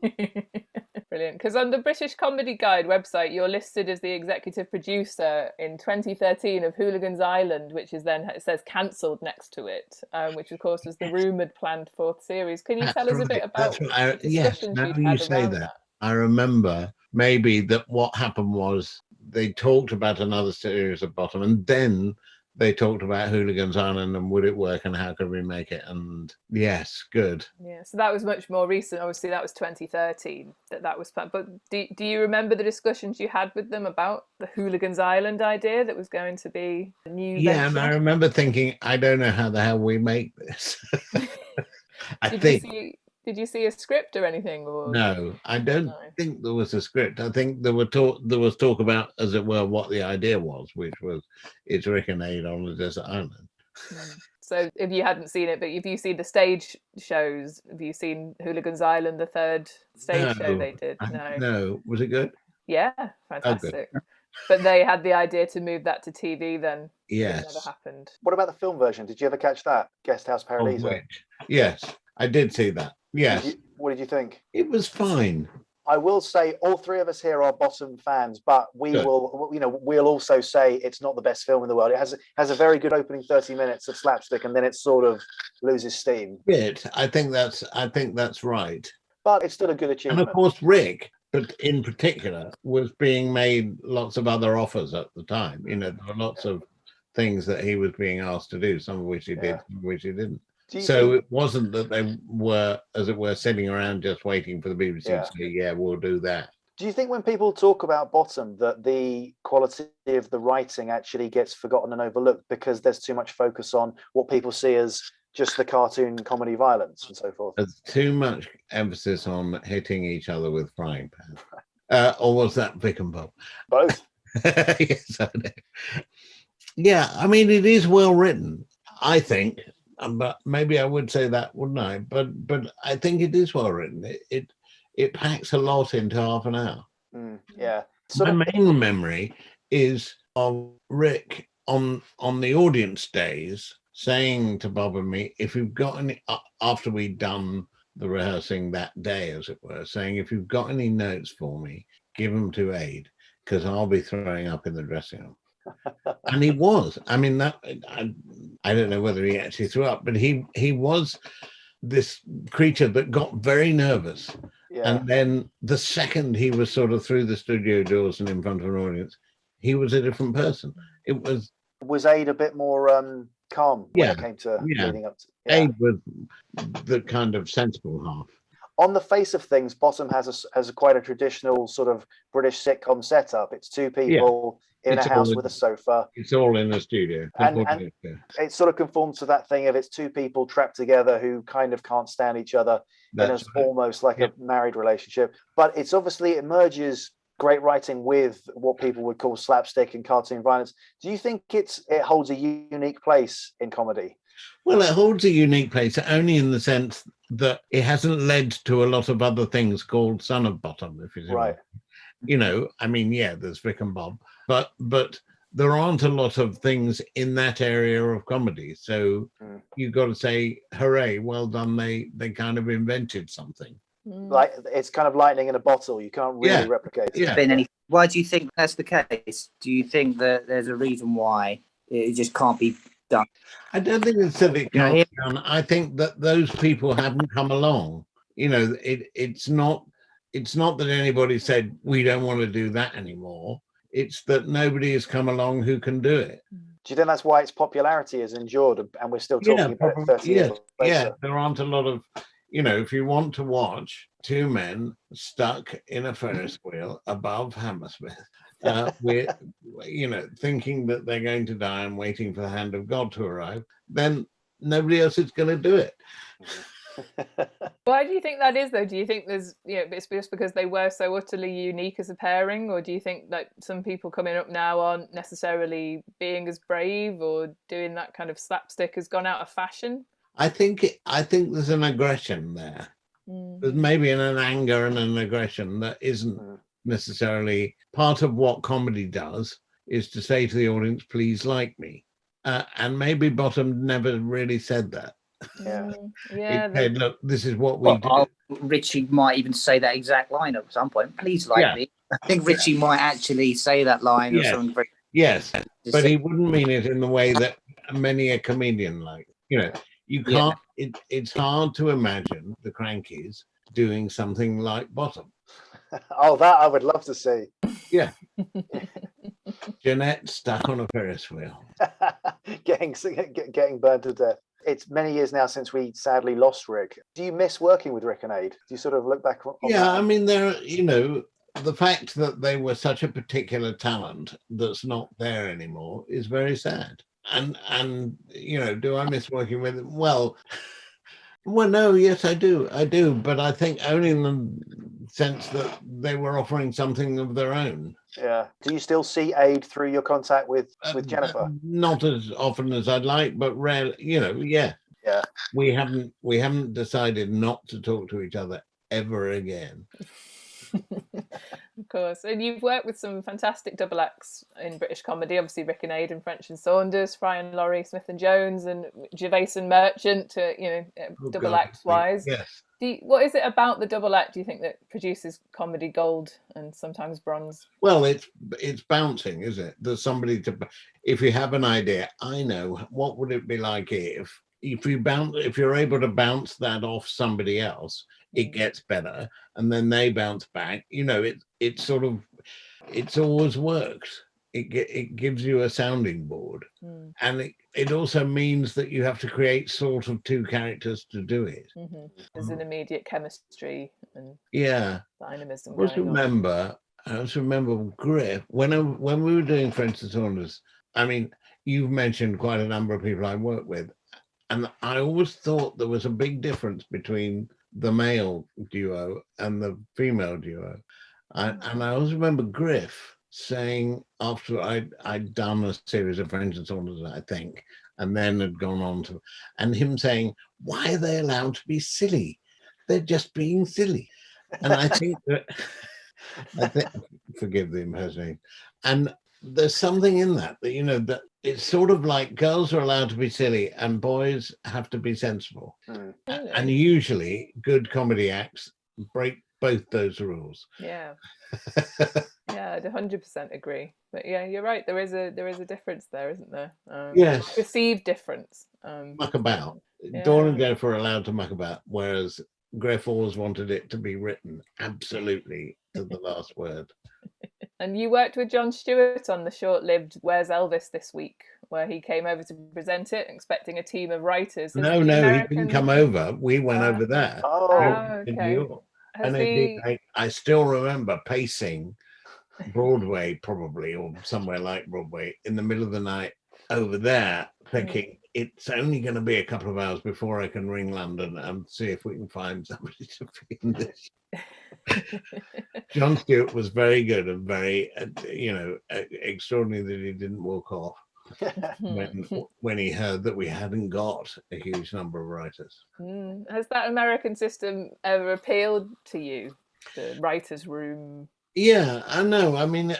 Brilliant. Because on the British Comedy Guide website, you're listed as the executive producer in 2013 of Hooligan's Island, which is then, it says cancelled next to it, which of course was the rumoured planned 4th series. Can you tell us a bit about discussions you'd had around that? I remember maybe that what happened was they talked about another series of Bottom, and then they talked about Hooligan's Island and would it work and how could we make it, and yes, good. Yeah, so that was much more recent. Obviously that was 2013 that was planned. But do you remember the discussions you had with them about the Hooligan's Island idea that was going to be a new venture? And I remember thinking, I don't know how the hell we make this. Did you see a script or anything? Or? No, I don't think there was a script. I think there was talk about, as it were, what the idea was, which was it's Rik and Ade on a desert island. So if you hadn't seen it, but if you seen the stage shows, have you seen Hooligans Island, the third stage show they did? No. Was it good? Yeah, fantastic. Oh, but they had the idea to move that to TV then. Yes. It never happened. What about the film version? Did you ever catch that? Guest House Paradiso? Yes, I did see that. Yes. What did you think? It was fine. I will say all three of us here are Bottom fans, but we'll also say it's not the best film in the world. It has a very good opening 30 minutes of slapstick, and then it sort of loses steam. I think that's right. But it's still a good achievement. And of course, Rik, but in particular, was being made lots of other offers at the time. There were lots of things that he was being asked to do, some of which he did, some of which he didn't. So it wasn't that they were, as it were, sitting around just waiting for the BBC to say, yeah, we'll do that. Do you think when people talk about Bottom that the quality of the writing actually gets forgotten and overlooked because there's too much focus on what people see as just the cartoon comedy violence and so forth? There's too much emphasis on hitting each other with frying pan. Or was that Vic and Bob? Both. Yes, I know. Yeah, I mean, it is well written, I think. But maybe I would say that, wouldn't I? But I think it is well written. It packs a lot into half an hour. Yeah. My main memory is of Rik on the audience days saying to Bob and me, if you've got any, after we'd done the rehearsing that day, as it were, saying, if you've got any notes for me, give them to Ade, because I'll be throwing up in the dressing room. And he was. I mean, that I don't know whether he actually threw up, but he was this creature that got very nervous. Yeah. And then the second he was sort of through the studio doors and in front of an audience, he was a different person. It was Ade a bit more calm when it came to leading up to. Yeah. Ade was the kind of sensible half. On the face of things, Bottom has quite a traditional sort of British sitcom setup. It's two people in a house with a sofa. It's all in a studio. And it sort of conforms to that thing of it's two people trapped together who kind of can't stand each other. It's almost like a married relationship. But it's obviously, it merges great writing with what people would call slapstick and cartoon violence. Do you think it holds a unique place in comedy? Well, it holds a unique place only in the sense that it hasn't led to a lot of other things called Son of Bottom, if you see right. I mean, there's Vic and Bob, but there aren't a lot of things in that area of comedy. So you've got to say, hooray, well done. They kind of invented something. Like it's kind of lightning in a bottle. You can't really replicate it. Yeah. Why do you think that's the case? Do you think that there's a reason why it just can't be done? I don't think it's that it can't be done. I think that those people haven't come along. It's not that anybody said we don't want to do that anymore. It's that nobody has come along who can do it. Do you think that's why its popularity has endured and we're still talking about it 30 years later? Yeah, there aren't a lot of, if you want to watch two men stuck in a Ferris wheel above Hammersmith, with, thinking that they're going to die and waiting for the hand of God to arrive, then nobody else is going to do it. Why do you think that is, though? Do you think there's, it's just because they were so utterly unique as a pairing, or do you think that some people coming up now aren't necessarily being as brave, or doing that kind of slapstick has gone out of fashion? I think there's an aggression there. There's maybe an anger and an aggression that isn't necessarily part of what comedy does, is to say to the audience, please like me. And maybe Bottom never really said that. It said, look, this is what we do. Richie might even say that exact line at some point. Please like me. I think Richie might actually say that line or something very. Yes, but he wouldn't mean it in the way that many a comedian like. You can't. It's hard to imagine the Crankies doing something like Bottom. Oh, that I would love to see. Yeah. Jeanette stuck on a Ferris wheel, getting burned to death. It's many years now since we sadly lost Rik. Do you miss working with Rik and Ade? Do you sort of look back on that? I mean, the fact that they were such a particular talent that's not there anymore is very sad. And do I miss working with them? Well, no, yes, I do. But I think only in the sense that they were offering something of their own. Yeah. Do you still see Ade through your contact with Jennifer? Not as often as I'd like, but rarely. Yeah. Yeah. We haven't decided not to talk to each other ever again. Of course. And you've worked with some fantastic double acts in British comedy, obviously Rik and Ade and French and Saunders, Fry and Laurie, Smith and Jones, and Gervais and Merchant, double act wise. Yes. What is it about the double act, do you think, that produces comedy gold and sometimes bronze? Well, it's bouncing, is it? There's somebody if you have an idea, I know, what would it be like if you're able to bounce that off somebody else, it gets better, and then they bounce back. It's always works. It gives you a sounding board, and it also means that you have to create sort of two characters to do it. There's an immediate chemistry and dynamism. I also remember Griff when we were doing French and Saunders. I mean, you've mentioned quite a number of people I worked with, and I always thought there was a big difference between the male duo and the female duo. And I always remember Griff saying, after I'd done a series of French and Saunders, I think, and then had gone on to, and him saying, why are they allowed to be silly? They're just being silly. And I think forgive the impersonation. And there's something in that that it's sort of like girls are allowed to be silly and boys have to be sensible. And usually good comedy acts break both those rules. Yeah. Yeah, I'd 100% agree. But yeah, you're right. There is a difference there, isn't there? Yes. Perceived difference. Muck about. Dawn and Griff were allowed to muck about, whereas Griff always wanted it to be written absolutely to the last word. And you worked with Jon Stewart on the short-lived Where's Elvis This Week, where he came over to present it, expecting a team of writers. No, he didn't come over. We went over there. Okay. In New York. I still remember pacing Broadway, probably, or somewhere like Broadway, in the middle of the night over there, thinking it's only going to be a couple of hours before I can ring London and see if we can find somebody to film this. Jon Stewart was very good and very, extraordinary that he didn't walk off when he heard that we hadn't got a huge number of writers. Has that American system ever appealed to you, the writer's room? Yeah, I know. I mean,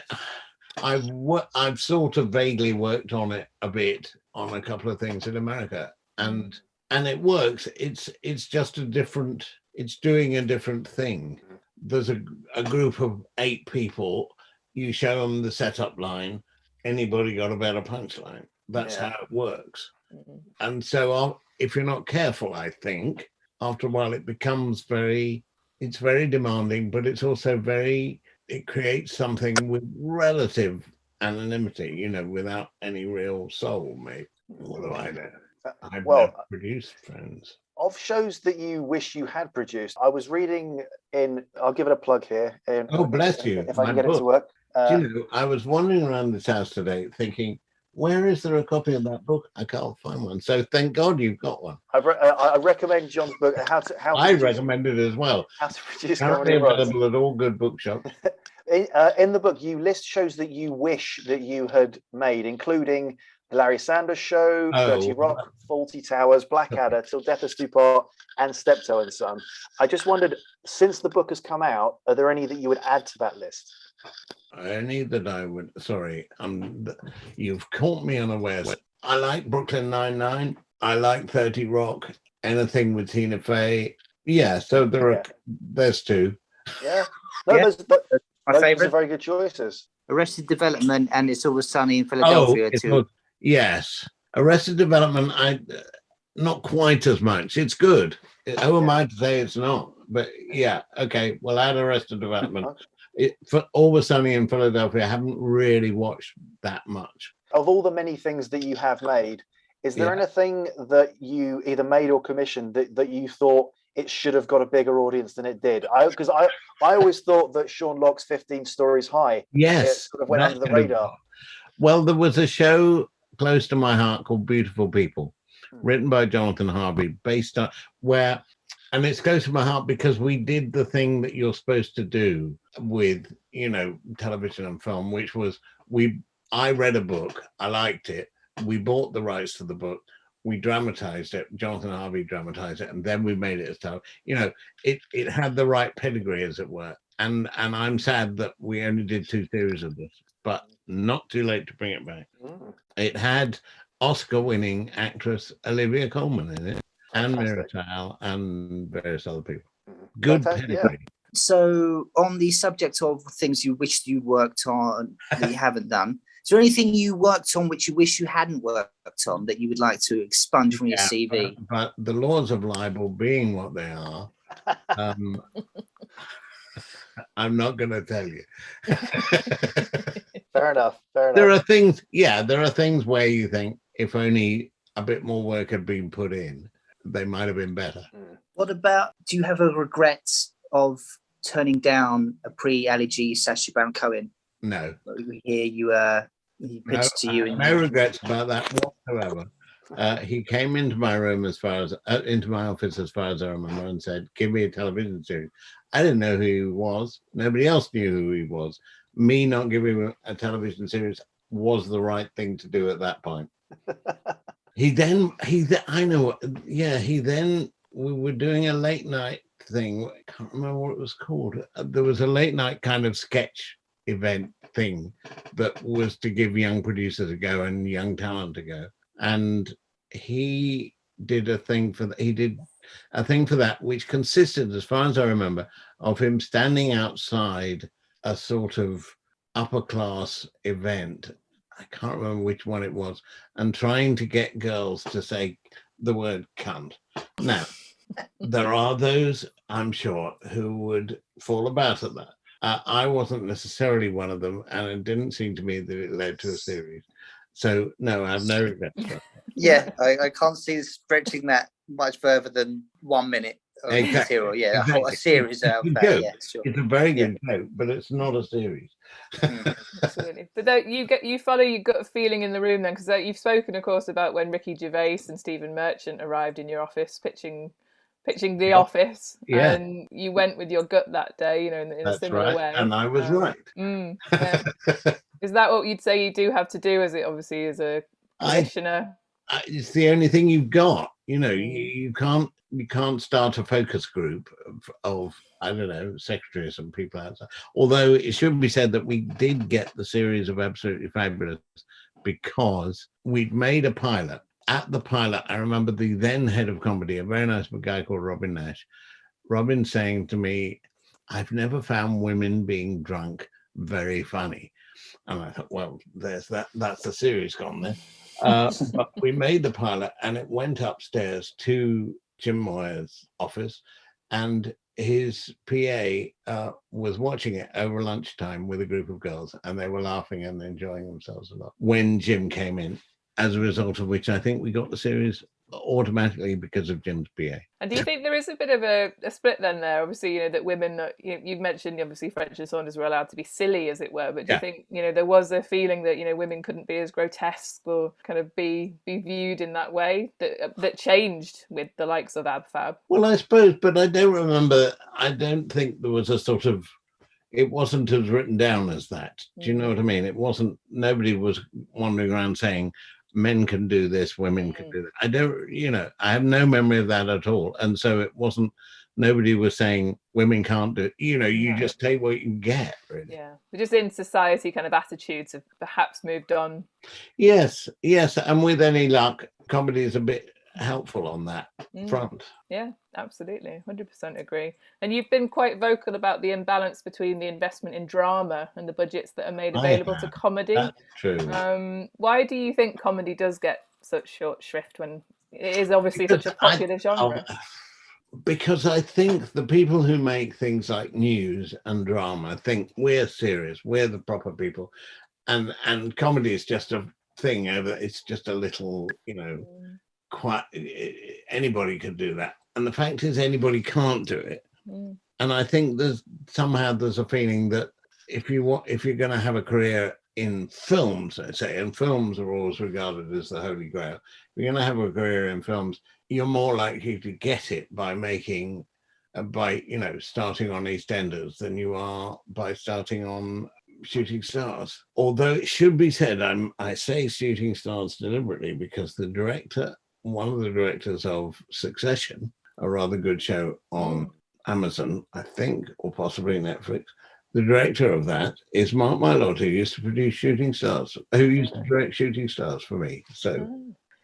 I've sort of vaguely worked on it a bit on a couple of things in America, and it works. It's just it's doing a different thing. There's a group of 8 people. You show them the setup line. Anybody got a better punchline? That's how it works. And so if you're not careful, I think after a while it becomes it's very demanding, but it's also it creates something with relative anonymity, without any real soul, maybe. What do I know? I've never produced Friends. Of shows that you wish you had produced, I was reading I'll give it a plug here. Bless you. If I can get it to work. I was wandering around this house today thinking, where is there a copy of that book? I can't find one. So thank God you've got one. I recommend Jon's book. I recommend it as well. How to produce comedy. Available at all good bookshops. In the book, you list shows that you wish that you had made, including The Larry Sanders Show, 30 Rock, Fawlty Towers, Blackadder, Till Death Us Do Part, and Steptoe and Son. I just wondered, since the book has come out, are there any that you would add to that list? Any that I would, sorry, you've caught me unawares. I like Brooklyn Nine-Nine. I like 30 Rock. Anything with Tina Fey. Yeah, so there's 2. Yeah. My favorite. Are very good choices. Arrested Development and It's Always Sunny in Philadelphia too. Yes. Arrested Development, not quite as much. It's good. Who am I to say it's not? But yeah, okay, we'll add Arrested Development. For Always Sunny in Philadelphia, I haven't really watched that much. Of all the many things that you have made, is there anything that you either made or commissioned that you thought it should have got a bigger audience than it did? Because I always thought that Sean Locke's 15 Stories High sort of went under the radar. Well, there was a show close to my heart called Beautiful People, written by Jonathan Harvey, based on And it's close to my heart because we did the thing that you're supposed to do with, television and film, which was I read a book, I liked it, we bought the rights to the book, we dramatized it, Jonathan Harvey dramatized it, and then we made it as television. It had the right pedigree, as it were. And I'm sad that we only did 2 series of this, but not too late to bring it back. It had Oscar-winning actress Olivia Colman in it, and Miratal, and various other people. Good pedigree. Yeah. So, on the subject of things you wish you worked on that you haven't done, is there anything you worked on which you wish you hadn't worked on that you would like to expunge from your CV? But the laws of libel being what they are, I'm not going to tell you. Fair enough. There are things where you think if only a bit more work had been put in, they might have been better. What about, do you have a regret of turning down a pre-Ali G Sacha Baron Cohen? No. Here he pitched to you. No regrets about that whatsoever. He came into my room into my office as far as I remember and said, give me a television series. I didn't know who he was. Nobody else knew who he was. Me not giving him a television series was the right thing to do at that point. We were doing a late night thing. I can't remember what it was called. There was a late night kind of sketch event thing that was to give young producers a go and young talent a go. And he did a thing for that, which consisted, as far as I remember, of him standing outside a sort of upper class event. I can't remember which one it was, and trying to get girls to say the word cunt. Now, there are those, I'm sure, who would fall about at that. I wasn't necessarily one of them, and it didn't seem to me that it led to a series. So, no, I have no regrets. Yeah, I can't see stretching that much further than 1 minute of material. Yeah, exactly. A series out of that. Yeah, sure. It's a very good joke, but it's not a series. Absolutely. But you follow your gut feeling in the room then, because you've spoken, of course, about when Ricky Gervais and Stephen Merchant arrived in your office pitching The Office, and you went with your gut that day, in a similar way. And I was right. Yeah. Is that what you'd say you do have to do as a commissioner? It's the only thing you've got. You can't start a focus group of I don't know, secretaries and people outside. Although it should be said that we did get the series of Absolutely Fabulous because we'd made a pilot. At the pilot, I remember the then head of comedy, a very nice guy called Robin Nash, Robin saying to me, I've never found women being drunk very funny. And I thought, well, there's that's the series gone there. But we made the pilot and it went upstairs to Jim Moyer's office, and his PA was watching it over lunchtime with a group of girls, and they were laughing and enjoying themselves a lot when Jim came in, as a result of which I think we got the series automatically because of Jim's PA. And do you think there is a bit of a split then there? Obviously, that women, you've mentioned obviously French and Saunders were allowed to be silly, as it were, but do you think, there was a feeling that, women couldn't be as grotesque or kind of be viewed in that way that changed with the likes of Ab Fab? Well, I suppose, but I don't think there was a sort of, it wasn't as written down as that. Do you know what I mean? It wasn't, nobody was wandering around saying, men can do this, women can do that. I don't, I have no memory of that at all. And so it wasn't, nobody was saying women can't do it. You just take what you get, really. Yeah. But just in society, kind of attitudes have perhaps moved on. Yes. And with any luck, comedy is a bit helpful on that front. Yeah, absolutely. 100% agree. And you've been quite vocal about the imbalance between the investment in drama and the budgets that are made available to comedy. That's true. Why do you think comedy does get such short shrift when it is obviously such a popular genre? Because I think the people who make things like news and drama think we're serious, we're the proper people, and comedy is just a thing. It's just a little, quite anybody could do that, and the fact is anybody can't do it. And I think there's a feeling that if you're going to have a career in films, let's say, and films are always regarded as the holy grail. If you're going to have a career in films, you're more likely to get it by making, starting on EastEnders than you are by starting on Shooting Stars. Although it should be said, I say Shooting Stars deliberately because one of the directors of Succession, a rather good show on Amazon, I think, or possibly Netflix, the director of that is Mark Mylod, who used to produce Shooting Stars, who used to direct Shooting Stars for me. So,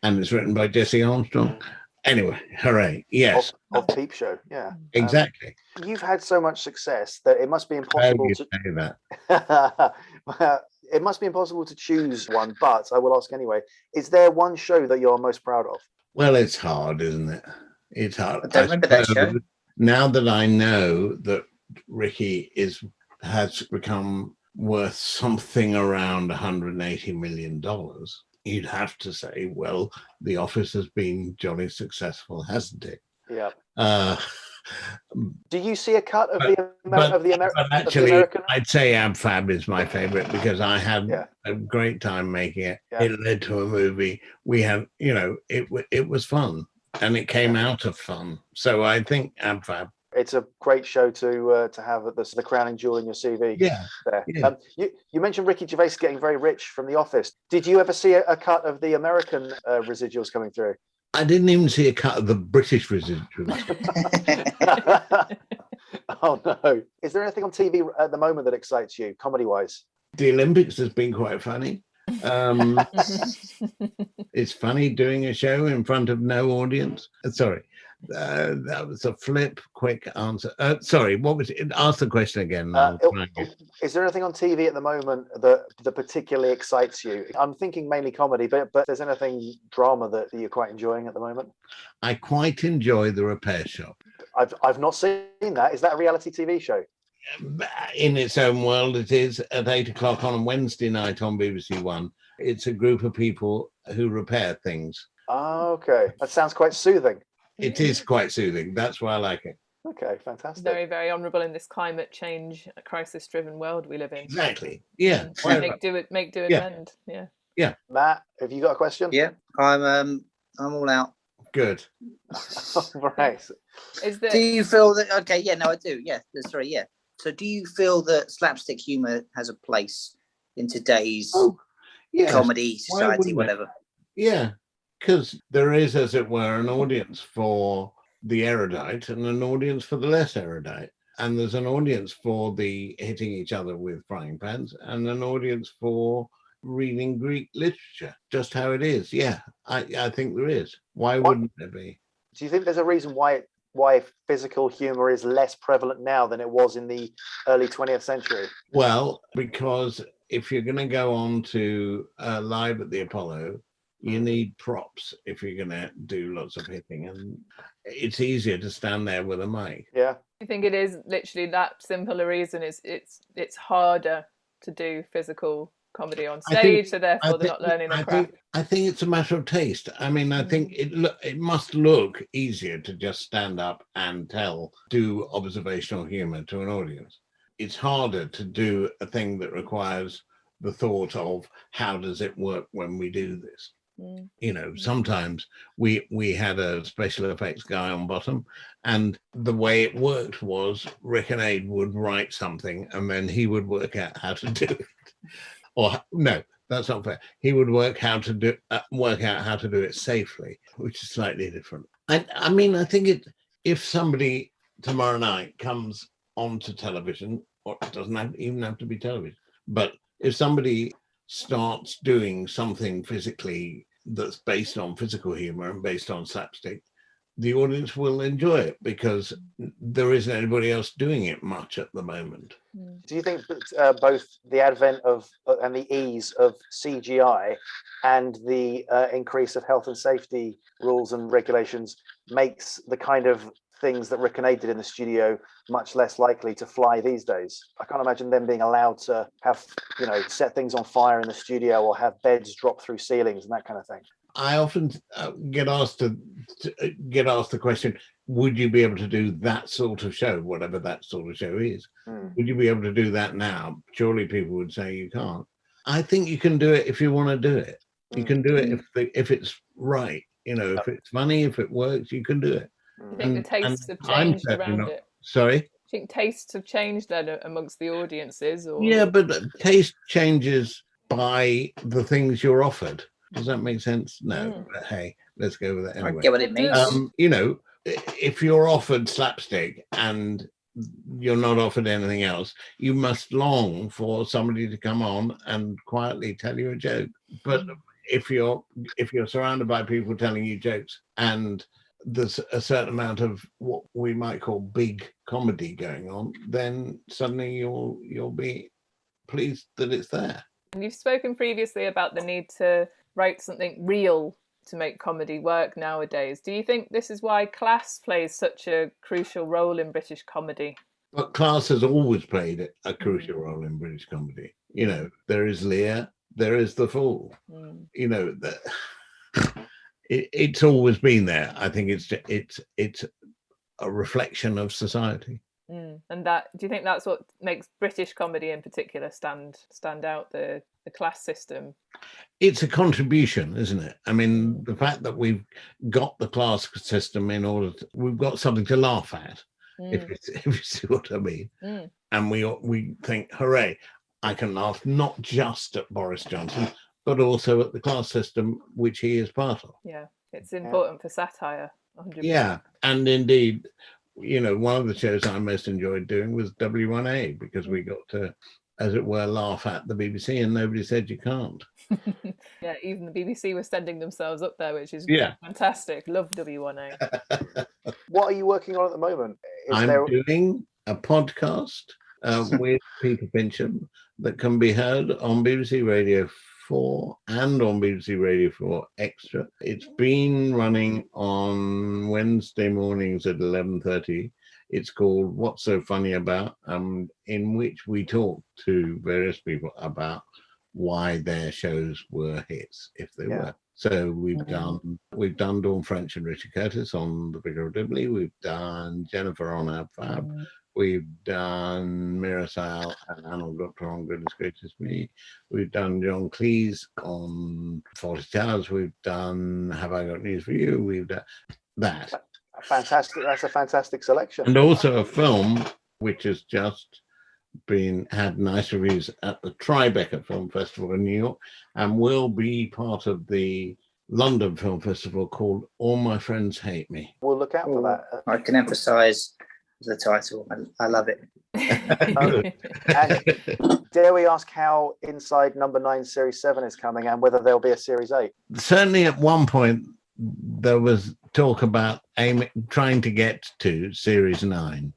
and it's written by Jesse Armstrong. Anyway, hooray! Yes, of Peep Show, yeah, exactly. You've had so much success that it must be impossible to say that. It must be impossible to choose one. But I will ask anyway: is there one show that you're most proud of? Well, it's hard, isn't it? It's hard. I don't remember that show. Now that I know that Ricky has become worth something around $180 million, you'd have to say, well, The Office has been jolly successful, hasn't it? Yeah. Do you see a cut of the American? I'd say Ab Fab is my favorite because I had a great time making it. Yeah. It led to a movie. We had, it was fun, and it came out of fun. So I think Ab Fab. It's a great show to have the crowning jewel in your CV. Yeah. There. Yeah. You mentioned Ricky Gervais getting very rich from The Office. Did you ever see a cut of the American residuals coming through? I didn't even see a cut of the British residuals. Oh no! Is there anything on TV at the moment that excites you, comedy-wise? The Olympics has been quite funny. It's funny doing a show in front of no audience. Sorry. That was a quick answer. Sorry, what was it? Ask the question again. Is there anything on TV at the moment that particularly excites you? I'm thinking mainly comedy, but there's anything drama that you're quite enjoying at the moment? I quite enjoy The Repair Shop. I've not seen that. Is that a reality TV show? In its own world, it is at 8:00 on a Wednesday night on BBC One. It's a group of people who repair things. Oh, okay. That sounds quite soothing. It is quite soothing. That's why I like it. Okay, fantastic. Very, very honourable in this climate change, crisis-driven world we live in. Exactly. Yeah. Make do and mend. Yeah. Yeah. Matt, have you got a question? Yeah, I'm all out. Good. Right. Do you feel that? Okay. Yeah. No, I do. Yeah. Sorry. Yeah. So, do you feel that slapstick humour has a place in today's comedy society, whatever? Yeah. Because there is, as it were, an audience for the erudite and an audience for the less erudite. And there's an audience for the hitting each other with frying pans and an audience for reading Greek literature. Just how it is. Yeah, I think there is. Why wouldn't there be? Do you think there's a reason why physical humour is less prevalent now than it was in the early 20th century? Well, because if you're going to go on to Live at the Apollo, you need props if you're going to do lots of hitting, and it's easier to stand there with a mic. Yeah. I think it is literally that simple a reason. It's harder to do physical comedy on stage, so therefore they're not learning the craft. I think it's a matter of taste. I mean, I think it must look easier to just stand up and do observational humour to an audience. It's harder to do a thing that requires the thought of how does it work when we do this. Sometimes we had a special effects guy on bottom, and the way it worked was Rik and Ade would write something and then he would work out how to do it. Or no, that's not fair. He would work out how to do it safely, which is slightly different. I mean, I think if somebody tomorrow night comes onto television, or it doesn't even have to be television, but if somebody starts doing something physically that's based on physical humor and based on slapstick, the audience will enjoy it because there isn't anybody else doing it much at the moment. Do you think that both the advent of and the ease of CGI and the increase of health and safety rules and regulations makes the kind of things that Rik and Ade did in the studio much less likely to fly these days? I can't imagine them being allowed to have, set things on fire in the studio or have beds drop through ceilings and that kind of thing. I often get asked the question, would you be able to do that sort of show, whatever that sort of show is? Would you be able to do that now? Surely people would say you can't. I think you can do it if you want to do it. You can do it if it's right. You know, if it's funny, if it works, you can do it. I think the tastes have changed around it. Sorry? I think tastes have changed then amongst the audiences. Or... Yeah, but taste changes by the things you're offered. Does that make sense? No, but hey, let's go with that anyway. I get what it means. You know, if you're offered slapstick and you're not offered anything else, you must long for somebody to come on and quietly tell you a joke. But if you're surrounded by people telling you jokes and there's a certain amount of what we might call big comedy going on, then suddenly you'll be pleased that it's there. And you've spoken previously about the need to write something real to make comedy work nowadays. Do you think this is why class plays such a crucial role in British comedy? But class has always played a crucial role in British comedy. You know, there is Lear, there is the Fool. You know, it's always been there. I think it's a reflection of society. And that, do you think that's what makes British comedy in particular stand out, the class system? It's a contribution, isn't it? I mean, the fact that we've got the class system in order we've got something to laugh at, if you see what I mean. And we think, hooray, I can laugh not just at Boris Johnson, but also at the class system which he is part of. Yeah, it's important for satire. 100%. Yeah, and indeed, you know, one of the shows I most enjoyed doing was W1A, because we got to, as it were, laugh at the BBC, and nobody said you can't. Yeah, even the BBC were sending themselves up there, which is fantastic. Love W1A. What are you working on at the moment? I'm doing a podcast with Peter Pincham that can be heard on BBC Radio 4 and on BBC Radio 4 Extra. It's been running on Wednesday mornings at 11:30. It's called What's So Funny About, in which we talk to various people about why their shows were hits, if they were. So we've done Dawn French and Richard Curtis on The Vicar of Dibley. We've done Jennifer on Ab Fab. We've done Mirasal and Arnold Doctor on Goodness Gracious Me. We've done John Cleese on Fawlty Towers. We've done Have I Got News for You? We've done that. Fantastic. That's a fantastic selection. And also a film which has just had nice reviews at the Tribeca Film Festival in New York and will be part of the London Film Festival, called All My Friends Hate Me. We'll look out for that. I can emphasize the title. I love it. And dare we ask how Inside Number 9 Series 7 is coming, and whether there'll be a Series 8? Certainly at one point there was talk about trying to get to Series 9,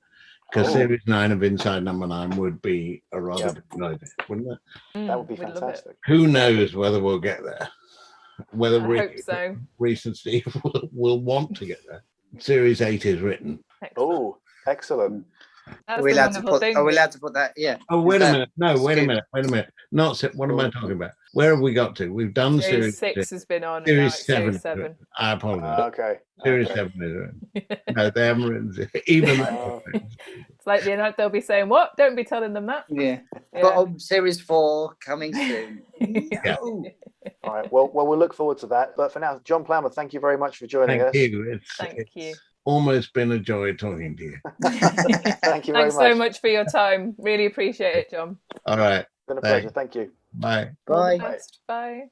because Series 9 of Inside Number 9 would be a rather good idea, wouldn't it? That would be fantastic. Who knows whether we'll get there? Whether Reece and Steve will want to get there. Series 8 is written. Oh, excellent. Are we allowed to put that? Yeah. Oh, wait a minute. No, wait a minute. Not what am I talking about? Where have we got to? We've done Series 6 has been on. Series 7. I apologize. Okay. Series 7 is written. No, they haven't written even. It's like they'll be saying, "What? Don't be telling them that." Yeah. But Series 4 coming soon. Yeah. All right. Well, we'll look forward to that. But for now, Jon Plowman, thank you very much for joining us. Thank you. Thank you. Almost been a joy talking to you. Thank you very much. Thanks so much for your time. Really appreciate it, Jon. All right. It's been a pleasure. Thank you. Bye. Bye. Bye.